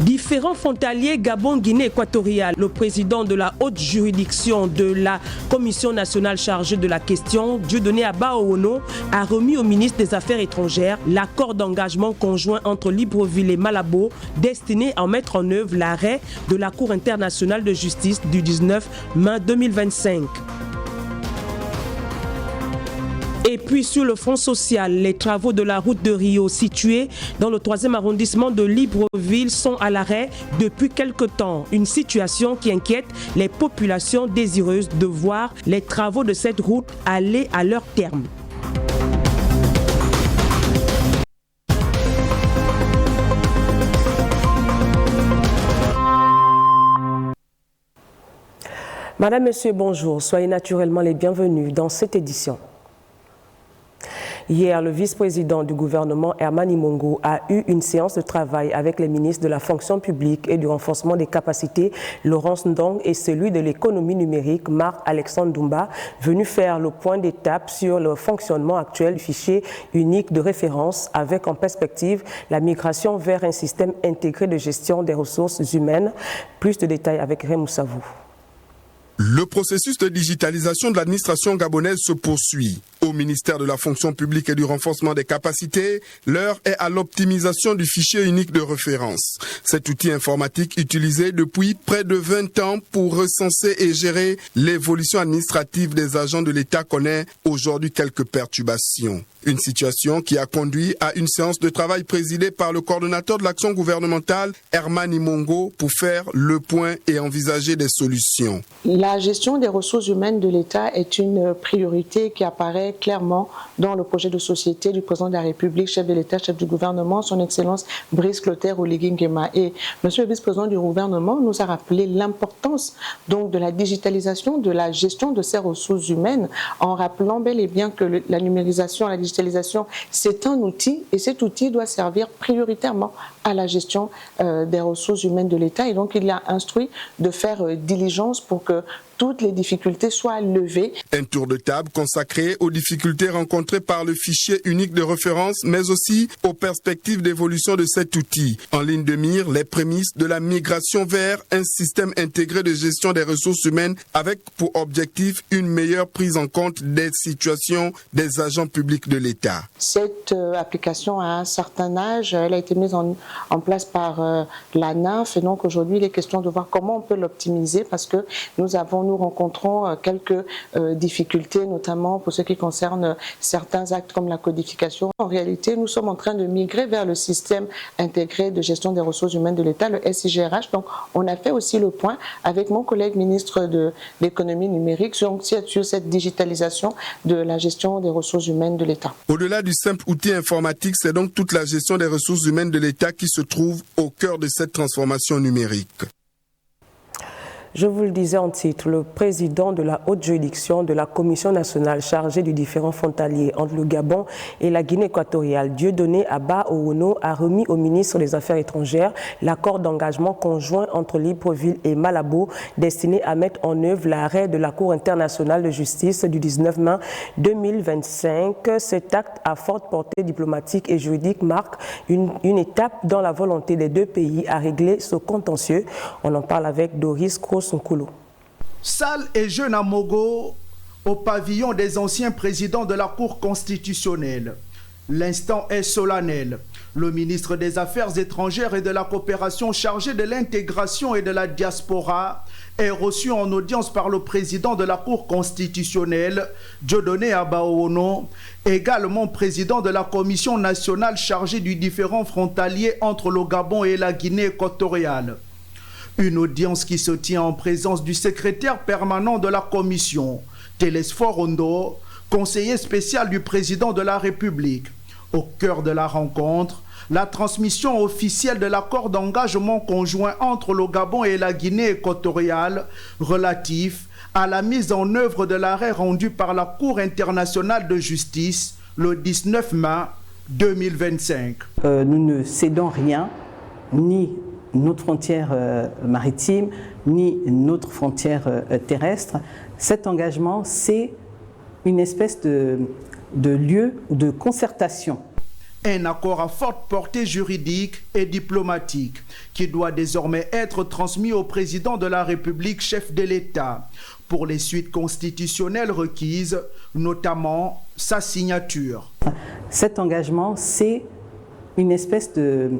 Différents frontaliers Gabon-Guinée équatoriale, le président de la haute juridiction de la Commission nationale chargée de la question, Dieudonné Abba Owono, a remis au ministre des Affaires étrangères l'accord d'engagement conjoint entre Libreville et Malabo destiné à mettre en œuvre l'arrêt de la Cour internationale de justice du 19 mai 2025. Et puis sur le front social, les travaux de la route de Rio située dans le 3e arrondissement de Libreville sont à l'arrêt depuis quelque temps. Une situation qui inquiète les populations désireuses de voir les travaux de cette route aller à leur terme. Madame, Monsieur, bonjour. Soyez naturellement les bienvenus dans cette édition. Hier, le vice-président du gouvernement, Herman Imongo, a eu une séance de travail avec les ministres de la fonction publique et du renforcement des capacités, Laurence Ndong, et celui de l'économie numérique, Marc-Alexandre Doumba, venu faire le point d'étape sur le fonctionnement actuel du fichier unique de référence avec en perspective la migration vers un système intégré de gestion des ressources humaines. Plus de détails avec Raymond Savou. Le processus de digitalisation de l'administration gabonaise se poursuit. Au ministère de la fonction publique et du renforcement des capacités, l'heure est à l'optimisation du fichier unique de référence. Cet outil informatique utilisé depuis près de 20 ans pour recenser et gérer l'évolution administrative des agents de l'État connaît aujourd'hui quelques perturbations. Une situation qui a conduit à une séance de travail présidée par le coordonnateur de l'action gouvernementale, Herman Imongo, pour faire le point et envisager des solutions. La gestion des ressources humaines de l'État est une priorité qui apparaît clairement dans le projet de société du président de la République, chef de l'État, chef du gouvernement, son Excellence Brice Clotaire Oligui Nguema. Et monsieur le vice-président du gouvernement nous a rappelé l'importance donc de la digitalisation, de la gestion de ces ressources humaines, en rappelant bel et bien que la numérisation, la digitalisation, c'est un outil et cet outil doit servir prioritairement à la gestion des ressources humaines de l'État. Et donc, il a instruit de faire diligence pour que toutes les difficultés soient levées. Un tour de table consacré aux difficultés rencontrées par le fichier unique de référence, mais aussi aux perspectives d'évolution de cet outil. En ligne de mire, les prémices de la migration vers un système intégré de gestion des ressources humaines avec pour objectif une meilleure prise en compte des situations des agents publics de l'État. Cette application a un certain âge, elle a été mise en place par la NINF et donc aujourd'hui il est question de voir comment on peut l'optimiser parce que nous rencontrons quelques difficultés, notamment pour ce qui concerne certains actes comme la codification. En réalité, nous sommes en train de migrer vers le système intégré de gestion des ressources humaines de l'État, le SIGRH. Donc, on a fait aussi le point avec mon collègue ministre de l'économie numérique sur cette digitalisation de la gestion des ressources humaines de l'État. Au-delà du simple outil informatique, c'est donc toute la gestion des ressources humaines de l'État qui se trouve au cœur de cette transformation numérique. Je vous le disais en titre, le président de la haute juridiction de la Commission nationale chargée du différend frontalier entre le Gabon et la Guinée équatoriale, Dieudonné Abba Owono, a remis au ministre des Affaires étrangères l'accord d'engagement conjoint entre Libreville et Malabo destiné à mettre en œuvre l'arrêt de la Cour internationale de justice du 19 mai 2025. Cet acte à forte portée diplomatique et juridique marque une étape dans la volonté des deux pays à régler ce contentieux. On en parle avec Doris Kroos. Salle et jeune à Mogo, au pavillon des anciens présidents de la Cour constitutionnelle. L'instant est solennel. Le ministre des Affaires étrangères et de la coopération chargé de l'intégration et de la diaspora est reçu en audience par le président de la Cour constitutionnelle, Dieudonné Abba Owono, également président de la Commission nationale chargée du différend frontalier entre le Gabon et la Guinée équatoriale. Une audience qui se tient en présence du secrétaire permanent de la commission, Télésphore Ondo, conseiller spécial du président de la République. Au cœur de la rencontre, la transmission officielle de l'accord d'engagement conjoint entre le Gabon et la Guinée équatoriale relatif à la mise en œuvre de l'arrêt rendu par la Cour internationale de justice le 19 mai 2025. Nous ne cédons rien, ni notre frontière maritime, ni notre frontière terrestre. Cet engagement, c'est une espèce de lieu de concertation. Un accord à forte portée juridique et diplomatique qui doit désormais être transmis au président de la République, chef de l'État, pour les suites constitutionnelles requises, notamment sa signature. Cet engagement, c'est une espèce de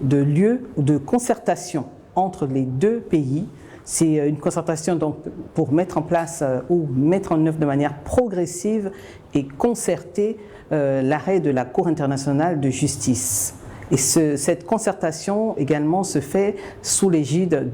lieu de concertation entre les deux pays. C'est une concertation donc, pour mettre en place ou mettre en œuvre de manière progressive et concertée l'arrêt de la Cour internationale de justice. Et cette concertation également se fait sous l'égide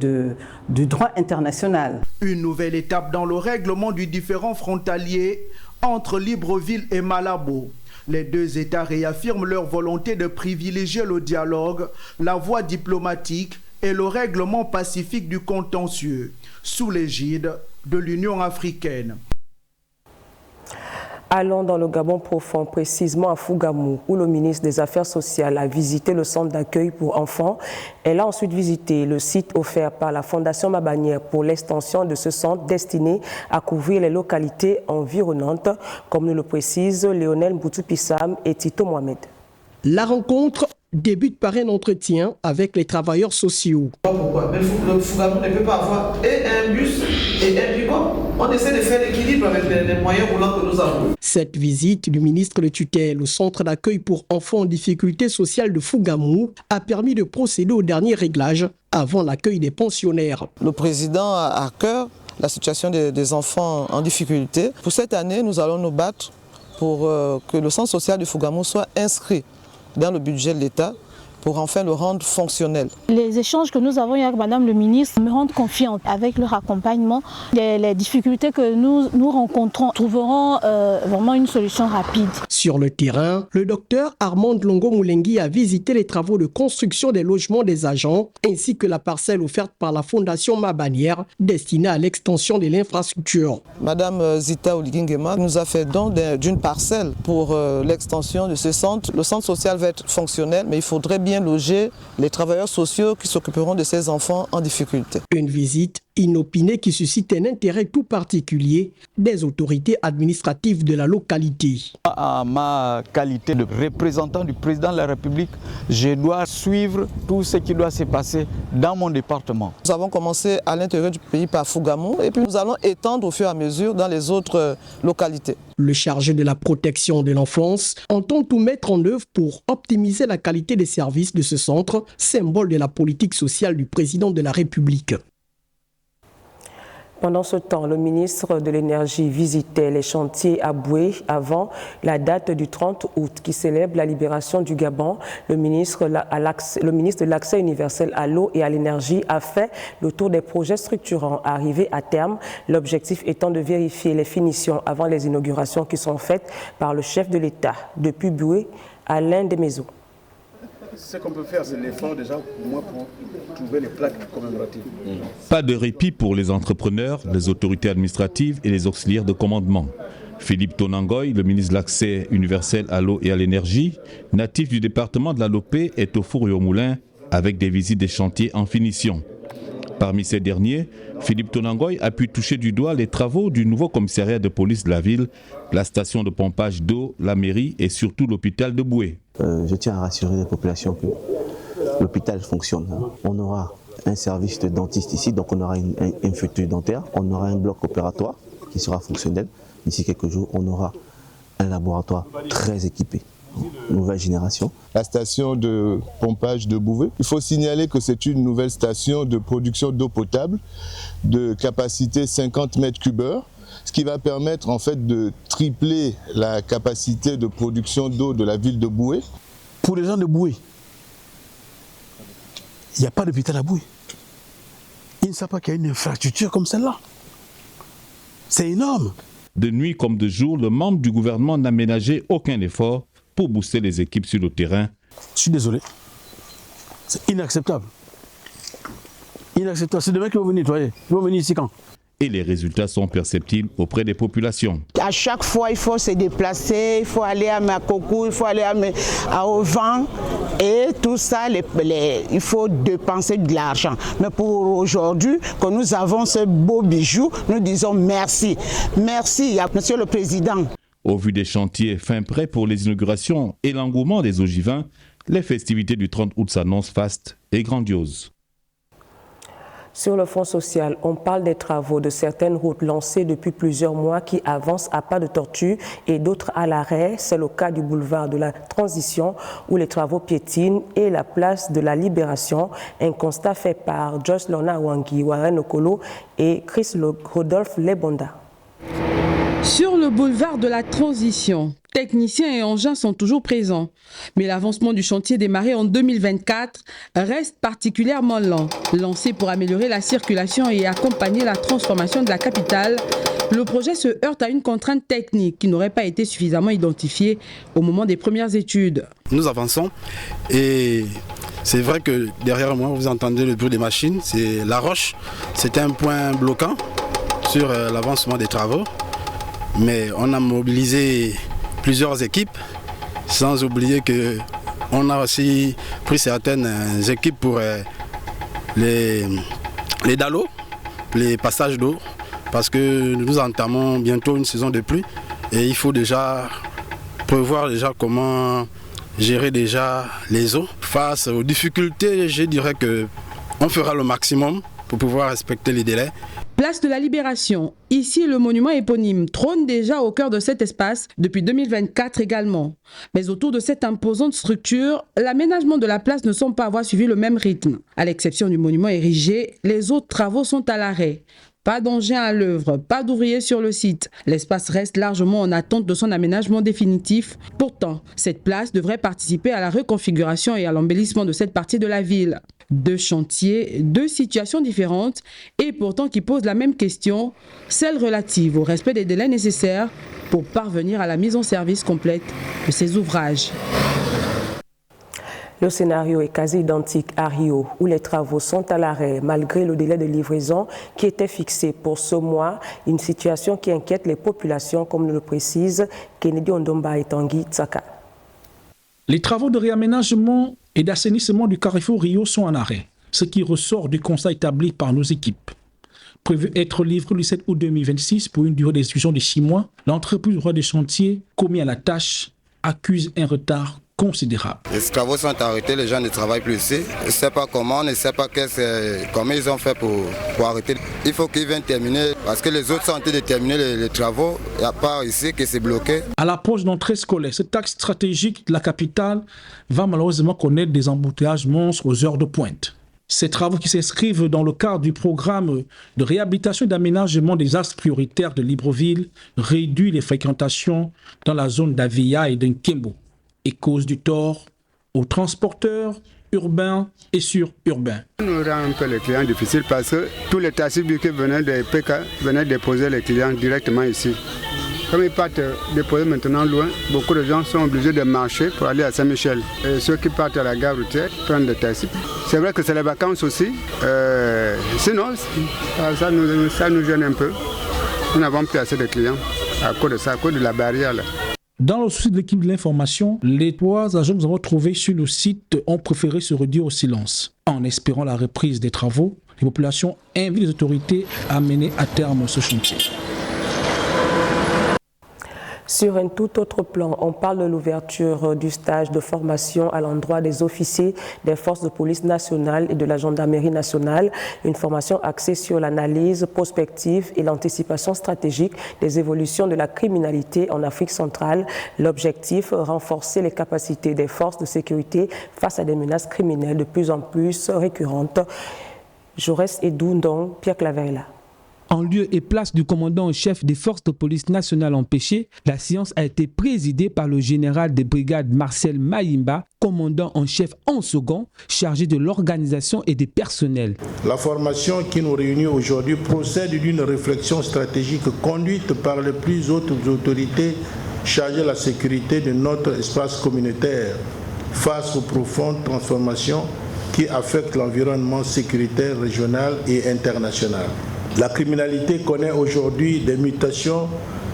du droit international. Une nouvelle étape dans le règlement du différend frontalier entre Libreville et Malabo. Les deux États réaffirment leur volonté de privilégier le dialogue, la voie diplomatique et le règlement pacifique du contentieux, sous l'égide de l'Union africaine. Allons dans le Gabon profond, précisément à Fougamou, où le ministre des Affaires sociales a visité le centre d'accueil pour enfants. Elle a ensuite visité le site offert par la Fondation Mabanière pour l'extension de ce centre destiné à couvrir les localités environnantes, comme nous le précisent Lionel Mboutou-Pissam et Tito Mohamed. La rencontre débute par un entretien avec les travailleurs sociaux. Pourquoi? Mais le Fougamou ne peut pas avoir et un bus et un bigot. On essaie de faire l'équilibre avec les moyens roulants que nous avons. Cette visite du ministre de tutelle au centre d'accueil pour enfants en difficulté sociale de Fougamou a permis de procéder au dernier réglage avant l'accueil des pensionnaires. Le président a à cœur la situation des enfants en difficulté. Pour cette année, nous allons nous battre pour que le centre social de Fougamou soit inscrit dans le budget de l'État pour enfin le rendre fonctionnel. Les échanges que nous avons eu avec Madame le ministre me rendent confiante avec leur accompagnement. Les difficultés que nous rencontrons trouveront vraiment une solution rapide. Sur le terrain, le docteur Armand Longo Moulengi a visité les travaux de construction des logements des agents ainsi que la parcelle offerte par la Fondation Mabanière destinée à l'extension de l'infrastructure. Madame Zita Oligingema nous a fait don d'une parcelle pour l'extension de ce centre. Le centre social va être fonctionnel, mais il faudrait bien loger les travailleurs sociaux qui s'occuperont de ces enfants en difficulté. Une visite inopinée qui suscite un intérêt tout particulier des autorités administratives de la localité. À ma qualité de représentant du président de la République, je dois suivre tout ce qui doit se passer dans mon département. Nous avons commencé à l'intérieur du pays par Fougamou et puis nous allons étendre au fur et à mesure dans les autres localités. Le chargé de la protection de l'enfance entend tout mettre en œuvre pour optimiser la qualité des services de ce centre, symbole de la politique sociale du président de la République. Pendant ce temps, le ministre de l'Énergie visitait les chantiers à Boué avant la date du 30 août qui célèbre la libération du Gabon. Le ministre de l'Accès universel à l'eau et à l'énergie a fait le tour des projets structurants arrivés à terme. L'objectif étant de vérifier les finitions avant les inaugurations qui sont faites par le chef de l'État. Depuis Boué, Alain Desmaisons. Ce qu'on peut faire, c'est l'effort déjà pour trouver les plaques commémoratives. Pas de répit pour les entrepreneurs, les autorités administratives et les auxiliaires de commandement. Philippe Tonangoy, le ministre de l'Accès universel à l'eau et à l'énergie, natif du département de la Lopé, est au four et au moulin avec des visites des chantiers en finition. Parmi ces derniers, Philippe Tonangoy a pu toucher du doigt les travaux du nouveau commissariat de police de la ville, la station de pompage d'eau, la mairie et surtout l'hôpital de Boué. Je tiens à rassurer les populations que l'hôpital fonctionne. On aura un service de dentiste ici, donc on aura une fauteuil dentaire, on aura un bloc opératoire qui sera fonctionnel. D'ici quelques jours, on aura un laboratoire très équipé. Nouvelle génération. La station de pompage de Bouvet. Il faut signaler que c'est une nouvelle station de production d'eau potable de capacité 50 mètres cubeurs, ce qui va permettre en fait de tripler la capacité de production d'eau de la ville de Boué. Pour les gens de Boué, il n'y a pas d'hôpital à Boué. Ils ne savent pas qu'il y a une infrastructure comme celle-là. C'est énorme. De nuit comme de jour, le membre du gouvernement n'a ménagé aucun effort pour booster les équipes sur le terrain. Je suis désolé. C'est inacceptable. Inacceptable. C'est demain qu'ils vont venir nettoyer. Ils vont venir ici quand? Et les résultats sont perceptibles auprès des populations. À chaque fois, il faut se déplacer, il faut aller à Makoko, il faut aller à Ovan et tout ça, il faut dépenser de l'argent. Mais pour aujourd'hui, que nous avons ce beau bijou, nous disons merci. Merci, Monsieur le Président. Au vu des chantiers fin prêts pour les inaugurations et l'engouement des ogivins, les festivités du 30 août s'annoncent vastes et grandioses. Sur le front social, on parle des travaux de certaines routes lancées depuis plusieurs mois qui avancent à pas de tortue et d'autres à l'arrêt. C'est le cas du boulevard de la Transition où les travaux piétinent et la place de la Libération. Un constat fait par Joyce Lorna Wangi, Warren Okolo et Chris Rodolphe Lebonda. Sur le boulevard de la Transition, techniciens et engins sont toujours présents. Mais l'avancement du chantier démarré en 2024 reste particulièrement lent. Lancé pour améliorer la circulation et accompagner la transformation de la capitale, le projet se heurte à une contrainte technique qui n'aurait pas été suffisamment identifiée au moment des premières études. Nous avançons et c'est vrai que derrière moi, vous entendez le bruit des machines. C'est la roche, c'était un point bloquant sur l'avancement des travaux. Mais on a mobilisé plusieurs équipes, sans oublier qu'on a aussi pris certaines équipes pour les dallos, les passages d'eau, parce que nous entamons bientôt une saison de pluie et il faut déjà prévoir comment gérer déjà les eaux. Face aux difficultés, je dirais qu'on fera le maximum pour pouvoir respecter les délais. Place de la Libération. Ici, le monument éponyme trône déjà au cœur de cet espace depuis 2024 également. Mais autour de cette imposante structure, l'aménagement de la place ne semble pas avoir suivi le même rythme. À l'exception du monument érigé, les autres travaux sont à l'arrêt. Pas d'engins à l'œuvre, pas d'ouvriers sur le site. L'espace reste largement en attente de son aménagement définitif. Pourtant, cette place devrait participer à la reconfiguration et à l'embellissement de cette partie de la ville. Deux chantiers, deux situations différentes et pourtant qui posent la même question, celle relative au respect des délais nécessaires pour parvenir à la mise en service complète de ces ouvrages. Le scénario est quasi identique à Rio, où les travaux sont à l'arrêt malgré le délai de livraison qui était fixé pour ce mois, une situation qui inquiète les populations, comme nous le précise Kennedy Ondomba et Tanguy Tsaka. Les travaux de réaménagement et d'assainissement du carrefour Rio sont en arrêt, ce qui ressort du constat établi par nos équipes. Prévu être livré le 7 août 2026 pour une durée d'exécution de 6 mois, l'entreprise droit des chantiers, commis à la tâche, accuse un retard considérable. Les travaux sont arrêtés, les gens ne travaillent plus ici. On ne sait pas comment, on ne sait pas comment ils ont fait pour arrêter. Il faut qu'ils viennent terminer, parce que les autres sont en train de terminer les travaux. Il n'y a pas ici que c'est bloqué. À l'approche d'entrée scolaire, cet axe stratégique de la capitale va malheureusement connaître des embouteillages monstres aux heures de pointe. Ces travaux qui s'inscrivent dans le cadre du programme de réhabilitation et d'aménagement des axes prioritaires de Libreville réduisent les fréquentations dans la zone d'Avia et d'Nkembo et causent du tort aux transporteurs urbains et sururbains. Ça nous rend un peu les clients difficiles parce que tous les taxis qui venaient des PK venaient déposer les clients directement ici. Comme ils partent déposer maintenant loin, beaucoup de gens sont obligés de marcher pour aller à Saint-Michel. Et ceux qui partent à la gare routière prennent des taxis. C'est vrai que c'est les vacances aussi. Sinon, ça nous gêne un peu. Nous n'avons plus assez de clients à cause de ça, à cause de la barrière là. Dans le souci de l'équipe de l'information, les 3 agents que nous avons trouvés sur le site ont préféré se réduire au silence. En espérant la reprise des travaux, les populations invitent les autorités à mener à terme ce chantier. Sur un tout autre plan, on parle de l'ouverture du stage de formation à l'endroit des officiers des forces de police nationales et de la gendarmerie nationale. Une formation axée sur l'analyse prospective et l'anticipation stratégique des évolutions de la criminalité en Afrique centrale. L'objectif, renforcer les capacités des forces de sécurité face à des menaces criminelles de plus en plus récurrentes. Jaurès Edoundong, Pierre Claverla. En lieu et place du commandant en chef des forces de police nationales empêchées, la séance a été présidée par le général des brigades Marcel Mayimba, commandant en chef en second, chargé de l'organisation et des personnels. La formation qui nous réunit aujourd'hui procède d'une réflexion stratégique conduite par les plus hautes autorités chargées de la sécurité de notre espace communautaire face aux profondes transformations qui affectent l'environnement sécuritaire régional et international. La criminalité connaît aujourd'hui des mutations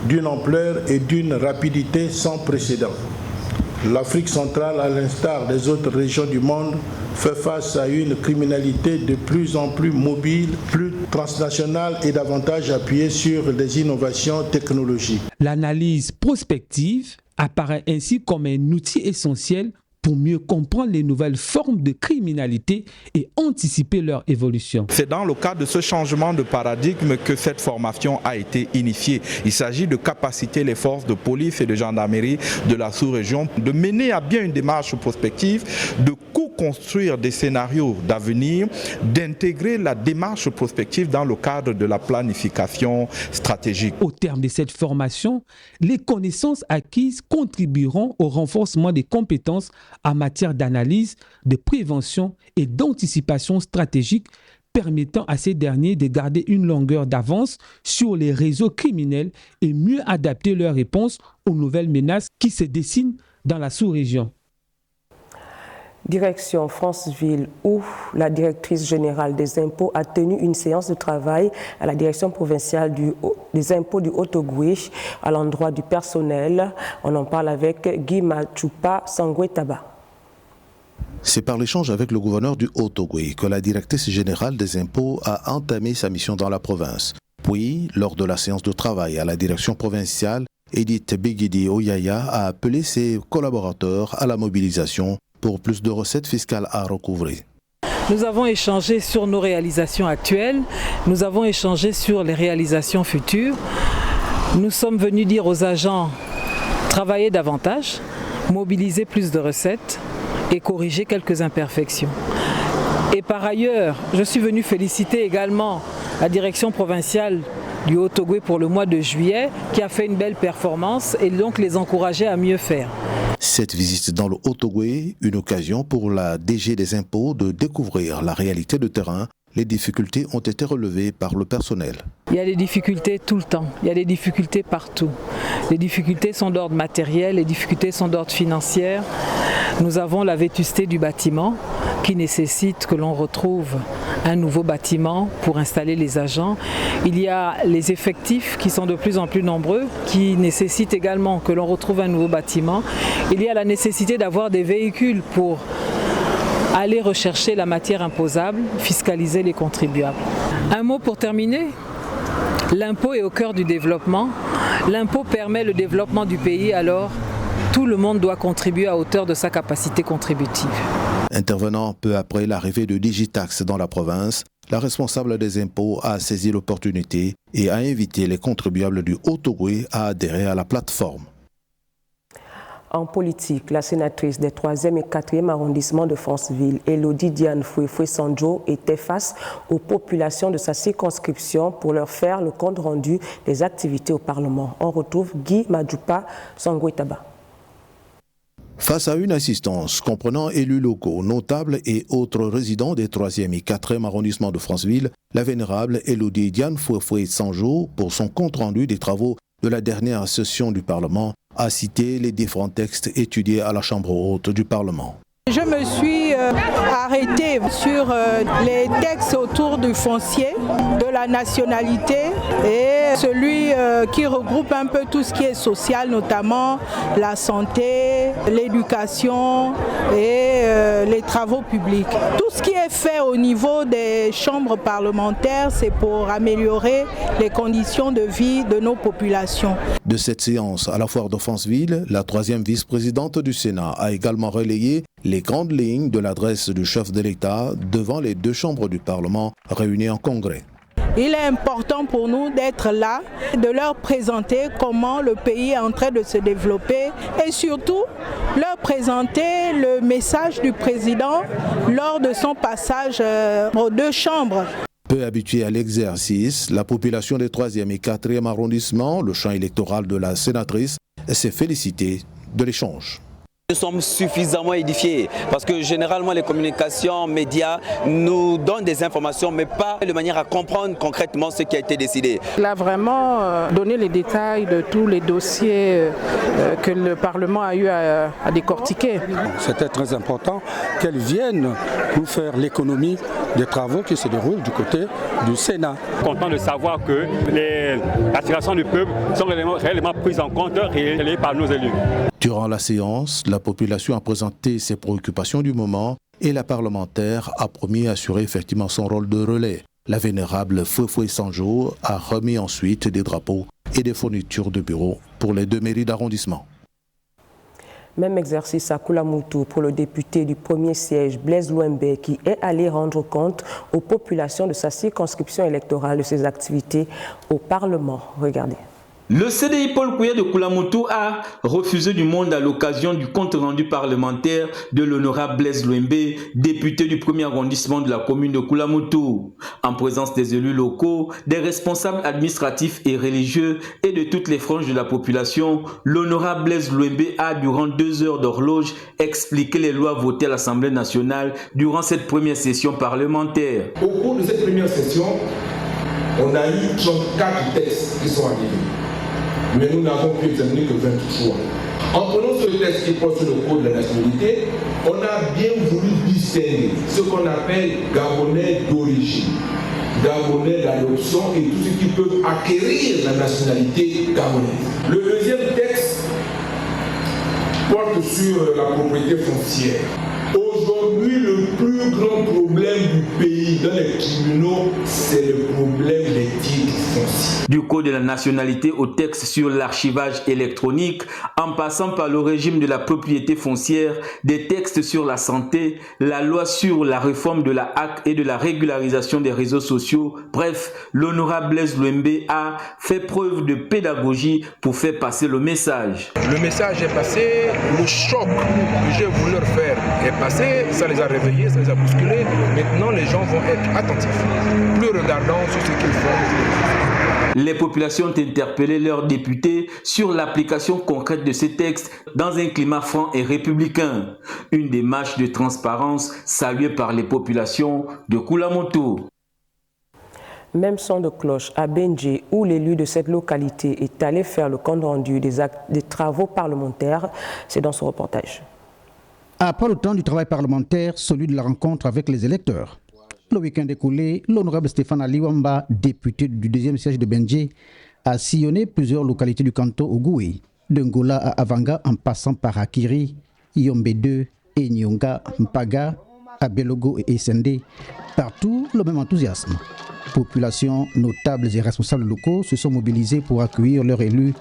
d'une ampleur et d'une rapidité sans précédent. L'Afrique centrale, à l'instar des autres régions du monde, fait face à une criminalité de plus en plus mobile, plus transnationale et davantage appuyée sur des innovations technologiques. L'analyse prospective apparaît ainsi comme un outil essentiel pour mieux comprendre les nouvelles formes de criminalité et anticiper leur évolution. C'est dans le cadre de ce changement de paradigme que cette formation a été initiée. Il s'agit de capaciter les forces de police et de gendarmerie de la sous-région, de mener à bien une démarche prospective, de co-construire des scénarios d'avenir, d'intégrer la démarche prospective dans le cadre de la planification stratégique. Au terme de cette formation, les connaissances acquises contribueront au renforcement des compétences en matière d'analyse, de prévention et d'anticipation stratégique, permettant à ces derniers de garder une longueur d'avance sur les réseaux criminels et mieux adapter leurs réponses aux nouvelles menaces qui se dessinent dans la sous-région. Direction Franceville, où la directrice générale des impôts a tenu une séance de travail à la direction provinciale des impôts du Haut-Ogooué à l'endroit du personnel. On en parle avec Guy Machupa Sangwe-Taba. C'est par l'échange avec le gouverneur du Haut-Ogooué que la directrice générale des impôts a entamé sa mission dans la province. Puis, lors de la séance de travail à la direction provinciale, Edith Bigidi Oyaya a appelé ses collaborateurs à la mobilisation pour plus de recettes fiscales à recouvrer. Nous avons échangé sur nos réalisations actuelles, nous avons échangé sur les réalisations futures. Nous sommes venus dire aux agents, travailler davantage, mobiliser plus de recettes et corriger quelques imperfections. Et par ailleurs, je suis venu féliciter également la direction provinciale du Haut-Ogooué pour le mois de juillet qui a fait une belle performance et donc les encourager à mieux faire. Cette visite dans le Haut-Ogooué, une occasion pour la DG des impôts de découvrir la réalité de terrain. Les difficultés ont été relevées par le personnel. Il y a des difficultés tout le temps, il y a des difficultés partout. Les difficultés sont d'ordre matériel, les difficultés sont d'ordre financier. Nous avons la vétusté du bâtiment qui nécessite que l'on retrouve un nouveau bâtiment pour installer les agents. Il y a les effectifs qui sont de plus en plus nombreux, qui nécessitent également que l'on retrouve un nouveau bâtiment. Il y a la nécessité d'avoir des véhicules pour aller rechercher la matière imposable, fiscaliser les contribuables. Un mot pour terminer, l'impôt est au cœur du développement. L'impôt permet le développement du pays, alors tout le monde doit contribuer à hauteur de sa capacité contributive. Intervenant peu après l'arrivée de Digitax dans la province, la responsable des impôts a saisi l'opportunité et a invité les contribuables du Haut-Ogooué à adhérer à la plateforme. En politique, la sénatrice des 3e et 4e arrondissements de Franceville, Elodie Diane Foué-Sanjo, était face aux populations de sa circonscription pour leur faire le compte rendu des activités au Parlement. On retrouve Guy Machupa Sangwe-Taba. Face à une assistance comprenant élus locaux, notables et autres résidents des 3e et 4e arrondissements de Franceville, la vénérable Elodie Diane Foué-Sanjo, pour son compte-rendu des travaux de la dernière session du Parlement, a cité les différents textes étudiés à la Chambre haute du Parlement. Je me suis arrêtée sur les textes autour du foncier, de la nationalité et celui qui regroupe un peu tout ce qui est social, notamment la santé, l'éducation et les travaux publics. Tout ce qui est fait au niveau des chambres parlementaires, c'est pour améliorer les conditions de vie de nos populations. De cette séance à la foire de Franceville, la 3e vice-présidente du Sénat a également relayé les grandes lignes de l'adresse du chef de l'État devant les 2 chambres du Parlement réunies en congrès. Il est important pour nous d'être là, de leur présenter comment le pays est en train de se développer et surtout leur présenter le message du président lors de son passage aux 2 chambres. Peu habituée à l'exercice, la population des 3e et 4e arrondissements, le champ électoral de la sénatrice, s'est félicitée de l'échange. Nous sommes suffisamment édifiés parce que généralement les communications médias nous donnent des informations mais pas de manière à comprendre concrètement ce qui a été décidé. Il a vraiment donné les détails de tous les dossiers que le Parlement a eu à décortiquer. C'était très important qu'elle vienne nous faire l'économie des travaux qui se déroulent du côté du Sénat. Content de savoir que les aspirations du peuple sont réellement prises en compte et relayées par nos élus. Durant la séance, la population a présenté ses préoccupations du moment et la parlementaire a promis assurer effectivement son rôle de relais. La vénérable Fouefoué Sanjo a remis ensuite des drapeaux et des fournitures de bureaux pour les 2 mairies d'arrondissement. Même exercice à Koulamoutou pour le député du premier siège, Blaise Louembe, qui est allé rendre compte aux populations de sa circonscription électorale de ses activités au Parlement. Regardez. Le CDI Paul Kouya de Koulamoutou a refusé du monde à l'occasion du compte-rendu parlementaire de l'honorable Blaise Louembe, député du premier arrondissement de la commune de Koulamoutou. En présence des élus locaux, des responsables administratifs et religieux et de toutes les franges de la population, l'honorable Blaise Louembe a, durant 2 heures d'horloge, expliqué les lois votées à l'Assemblée nationale durant cette première session parlementaire. Au cours de cette première session, on a eu 34 textes qui sont arrivés. Mais nous n'avons pu examiner que 23. En prenant ce texte qui porte sur le code de la nationalité, on a bien voulu distinguer ce qu'on appelle Gabonais d'origine, Gabonais d'adoption et tous ceux qui peuvent acquérir la nationalité gabonaise. Le deuxième texte porte sur la propriété foncière. Aujourd'hui, le plus grand problème du pays dans les tribunaux, c'est le problème des titres fonciers. Du code de la nationalité au texte sur l'archivage électronique, en passant par le régime de la propriété foncière, des textes sur la santé, la loi sur la réforme de la HAC et de la régularisation des réseaux sociaux. Bref, l'honorable Blaise Louembe a fait preuve de pédagogie pour faire passer le message. Le message est passé, le choc que j'ai voulu leur faire est passé, ça les a réveillés, ça les a bousculés. Maintenant, les gens vont être attentifs, plus regardants sur ce qu'ils font. Les populations ont interpellé leurs députés sur l'application concrète de ces textes dans un climat franc et républicain. Une démarche de transparence saluée par les populations de Koulamoutou. Même son de cloche à Benji, où l'élu de cette localité est allé faire le compte rendu des travaux parlementaires. C'est dans ce reportage. Après le temps du travail parlementaire, celui de la rencontre avec les électeurs. Le week-end écoulé, l'honorable Stéphane Aliwamba, député du 2e siège de Benji, a sillonné plusieurs localités du canton Ogoué, de Ngola à Avanga en passant par Akiri, Yombe 2, Enyonga, Mpaga, Abelogo et Essende. Partout, le même enthousiasme. Populations, notables et responsables locaux se sont mobilisés pour accueillir leur élu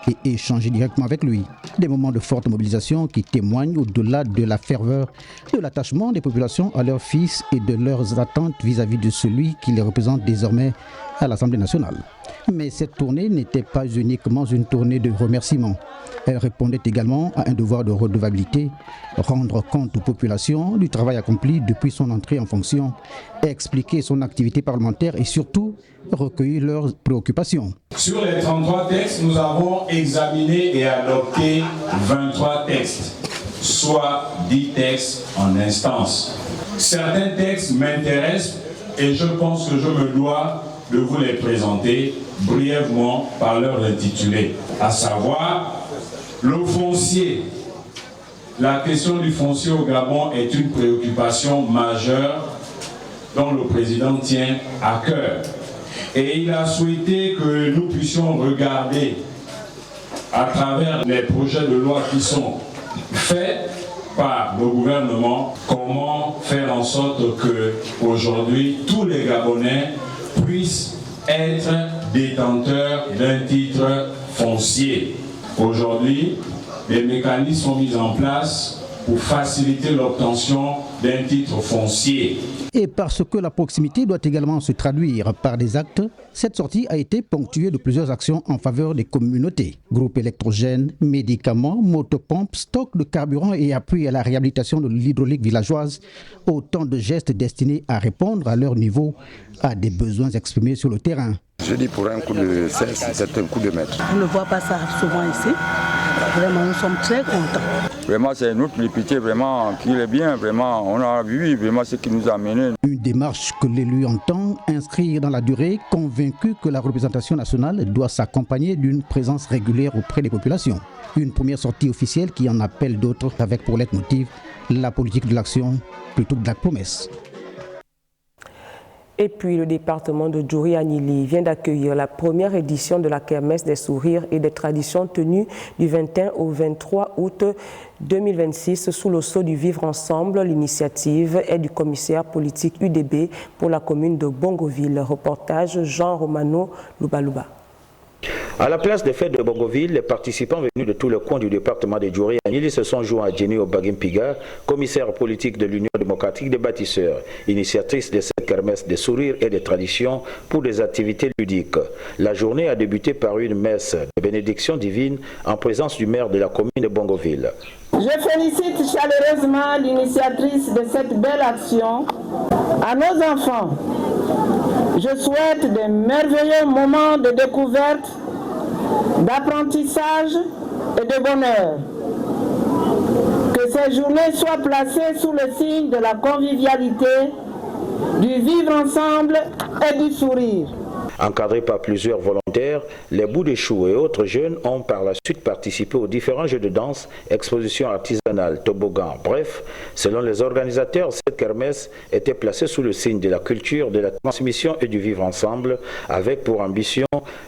et échanger directement avec lui. Des moments de forte mobilisation qui témoignent au-delà de la ferveur, de l'attachement des populations à leurs fils et de leurs attentes vis-à-vis de celui qui les représente désormais à l'Assemblée nationale. Mais cette tournée n'était pas uniquement une tournée de remerciements. Elle répondait également à un devoir de redevabilité, rendre compte aux populations du travail accompli depuis son entrée en fonction, expliquer son activité parlementaire et surtout recueillir leurs préoccupations. Sur les 33 textes, nous avons examiné et adopté 23 textes, soit 10 textes en instance. Certains textes m'intéressent et je pense que je me dois de vous les présenter brièvement par leur intitulé, à savoir le foncier. La question du foncier au Gabon est une préoccupation majeure dont le président tient à cœur. Et il a souhaité que nous puissions regarder à travers les projets de loi qui sont faits par le gouvernement, comment faire en sorte que aujourd'hui tous les Gabonais puissent être détenteurs d'un titre foncier. Aujourd'hui, les mécanismes sont mis en place pour faciliter l'obtention d'un titre foncier. Et parce que la proximité doit également se traduire par des actes, cette sortie a été ponctuée de plusieurs actions en faveur des communautés. Groupes électrogènes, médicaments, motopompes, stocks de carburant et appui à la réhabilitation de l'hydraulique villageoise. Autant de gestes destinés à répondre à leur niveau à des besoins exprimés sur le terrain. Je dis pour un coup de cesse, c'est un coup de maître. On ne voit pas ça souvent ici. Vraiment, nous sommes très contents. Vraiment, c'est notre député vraiment qui est bien. Vraiment, on a vu vraiment ce qui nous a mené. Une démarche que l'élu entend inscrire dans la durée, convaincu que la représentation nationale doit s'accompagner d'une présence régulière auprès des populations. Une première sortie officielle qui en appelle d'autres avec pour leitmotiv la politique de l'action plutôt que de la promesse. Et puis, le département de Djouri-Anili vient d'accueillir la première édition de la Kermesse des sourires et des traditions tenue du 21 au 23 août 2026 sous le sceau du Vivre Ensemble. L'initiative est du commissaire politique UDB pour la commune de Bongoville. Reportage Jean Romano Loubalouba. À la place des fêtes de Bongoville, les participants venus de tous les coins du département de Djouri-Anili se sont joints à Jenny Obagimpiga, commissaire politique de l'Union démocratique des bâtisseurs, initiatrice de cette kermesse des sourires et des traditions pour des activités ludiques. La journée a débuté par une messe de bénédiction divine en présence du maire de la commune de Bongoville. Je félicite chaleureusement l'initiatrice de cette belle action. À nos enfants, je souhaite de merveilleux moments de découverte, d'apprentissage et de bonheur. Que ces journées soient placées sous le signe de la convivialité, du vivre ensemble et du sourire. Encadrés par plusieurs volontaires, les bouts de choux et autres jeunes ont par la suite participé aux différents jeux de danse, expositions artisanales, toboggans. Bref, selon les organisateurs, cette kermesse était placée sous le signe de la culture, de la transmission et du vivre ensemble, avec pour ambition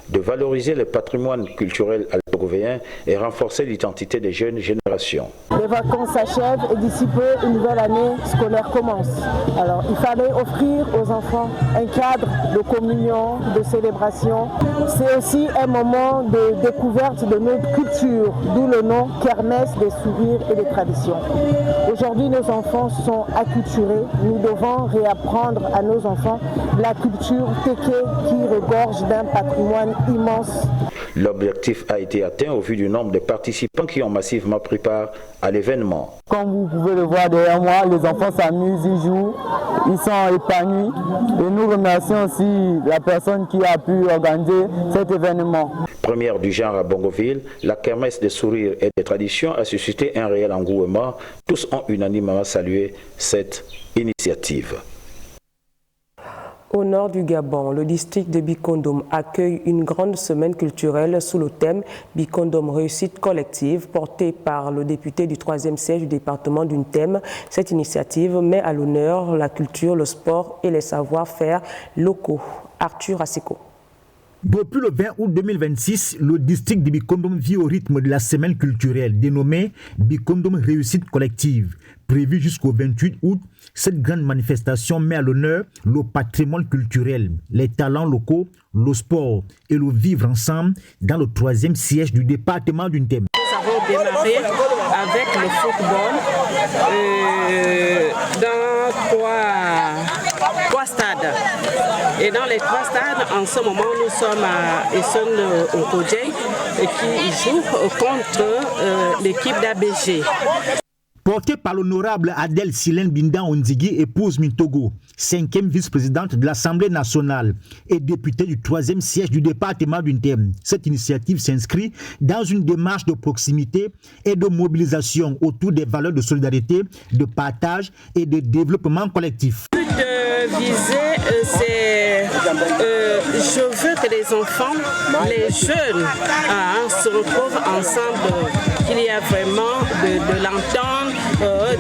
de valoriser le patrimoine culturel altogovéen et renforcer l'identité des jeunes générations. Les vacances s'achèvent et d'ici peu, une nouvelle année scolaire commence. Alors, il fallait offrir aux enfants un cadre de communion, de célébration. C'est aussi un moment de découverte de notre culture, d'où le nom Kermesse des sourires et des traditions. Aujourd'hui, nos enfants sont acculturés. Nous devons réapprendre à nos enfants la culture téké qui regorge d'un patrimoine immense. L'objectif a été atteint au vu du nombre de participants qui ont massivement pris part à l'événement. Comme vous pouvez le voir derrière moi, les enfants s'amusent, ils jouent, ils sont épanouis. Et nous remercions aussi la personne qui a pu organiser cet événement. Première du genre à Bongoville, la kermesse des sourires et des traditions a suscité un réel engouement. Tous ont unanimement salué cette initiative. Au nord du Gabon, le district de Bikondom accueille une grande semaine culturelle sous le thème Bikondom réussite collective, portée par le député du 3e siège du département d'Untem. Cette initiative met à l'honneur la culture, le sport et les savoir-faire locaux. Arthur Asiko. Depuis le 20 août 2026, le district de Bikondom vit au rythme de la semaine culturelle dénommée Bikondom réussite collective. Prévue jusqu'au 28 août, cette grande manifestation met à l'honneur le patrimoine culturel, les talents locaux, le sport et le vivre ensemble dans le 3e siège du département d'Untem. Nous avons démarré avec le football dans trois stades. Et dans les 3 stades, en ce moment, nous sommes à Esson-Okodjei qui joue contre l'équipe d'ABG. Portée par l'honorable Adèle Silène Binda Onzigi, épouse Mintogo, 5e vice-présidente de l'Assemblée nationale et députée du 3e siège du département d'Untem. Cette initiative s'inscrit dans une démarche de proximité et de mobilisation autour des valeurs de solidarité, de partage et de développement collectif. Le but de viser, c'est je veux que les enfants, les jeunes se retrouvent ensemble, qu'il y a vraiment de l'entente,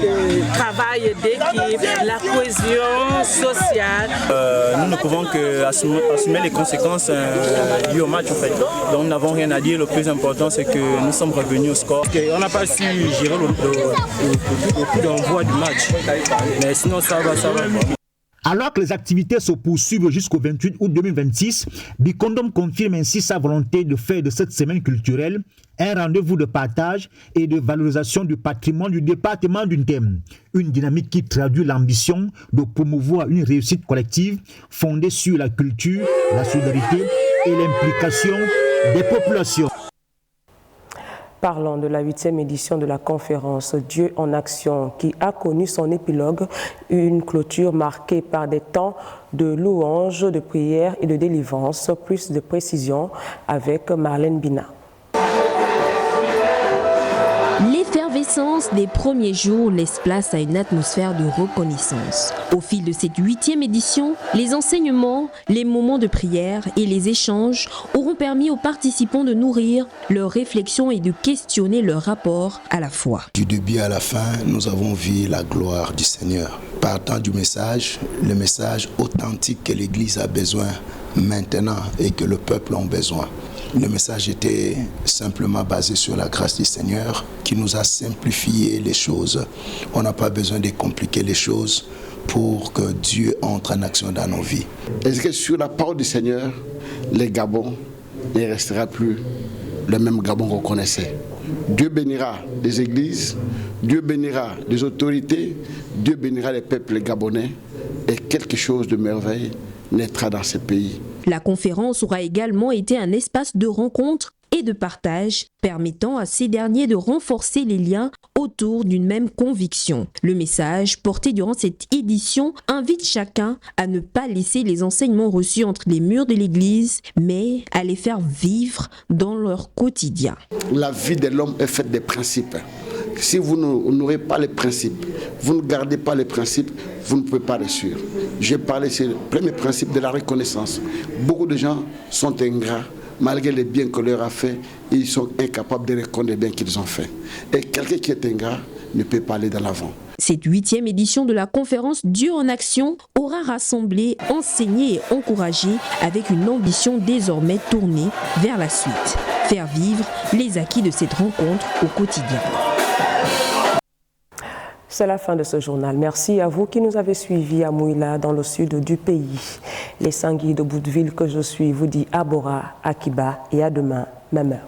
de travail d'équipe, la cohésion sociale. Nous ne pouvons que assumer les conséquences liées au match en fait. Donc nous n'avons rien à dire, le plus important c'est que nous sommes revenus au score. On n'a pas su gérer le coup d'envoi du match, mais sinon ça va. Alors que les activités se poursuivent jusqu'au 28 août 2026, Bikondom confirme ainsi sa volonté de faire de cette semaine culturelle un rendez-vous de partage et de valorisation du patrimoine du département d'Untem. Une dynamique qui traduit l'ambition de promouvoir une réussite collective fondée sur la culture, la solidarité et l'implication des populations. Parlons de la 8e édition de la conférence Dieu en action qui a connu son épilogue, une clôture marquée par des temps de louange, de prière et de délivrance. Plus de précision avec Marlène Bina. L'effervescence l'effervescence des premiers jours laisse place à une atmosphère de reconnaissance. Au fil de cette 8e édition, les enseignements, les moments de prière et les échanges auront permis aux participants de nourrir leurs réflexions et de questionner leur rapport à la foi. Du début à la fin, nous avons vu la gloire du Seigneur. Partant du message, le message authentique que l'Église a besoin maintenant et que le peuple a besoin. Le message était simplement basé sur la grâce du Seigneur qui nous a simplifié les choses. On n'a pas besoin de compliquer les choses pour que Dieu entre en action dans nos vies. Est-ce que sur la parole du Seigneur, les Gabons ne restera plus le même Gabon qu'on connaissait? Dieu bénira les églises, Dieu bénira les autorités, Dieu bénira les peuples gabonais et quelque chose de merveille naîtra dans ce pays. La conférence aura également été un espace de rencontre et de partage, permettant à ces derniers de renforcer les liens autour d'une même conviction. Le message porté durant cette édition invite chacun à ne pas laisser les enseignements reçus entre les murs de l'Église, mais à les faire vivre dans leur quotidien. La vie de l'homme est faite des principes. Si vous n'aurez pas les principes, vous ne gardez pas les principes, vous ne pouvez pas réussir. J'ai parlé, c'est le premier principe de la reconnaissance. Beaucoup de gens sont ingrats, malgré les biens qu'on leur a fait, ils sont incapables de reconnaître les biens qu'ils ont fait. Et quelqu'un qui est ingrat ne peut pas aller de l'avant. Cette 8e édition de la conférence Dieu en action aura rassemblé, enseigné et encouragé avec une ambition désormais tournée vers la suite. Faire vivre les acquis de cette rencontre au quotidien. C'est la fin de ce journal. Merci à vous qui nous avez suivis à Mouila, dans le sud du pays. Les sanguis de Bouteville que je suis vous dit à Bora, à Kiba et à demain, même heure.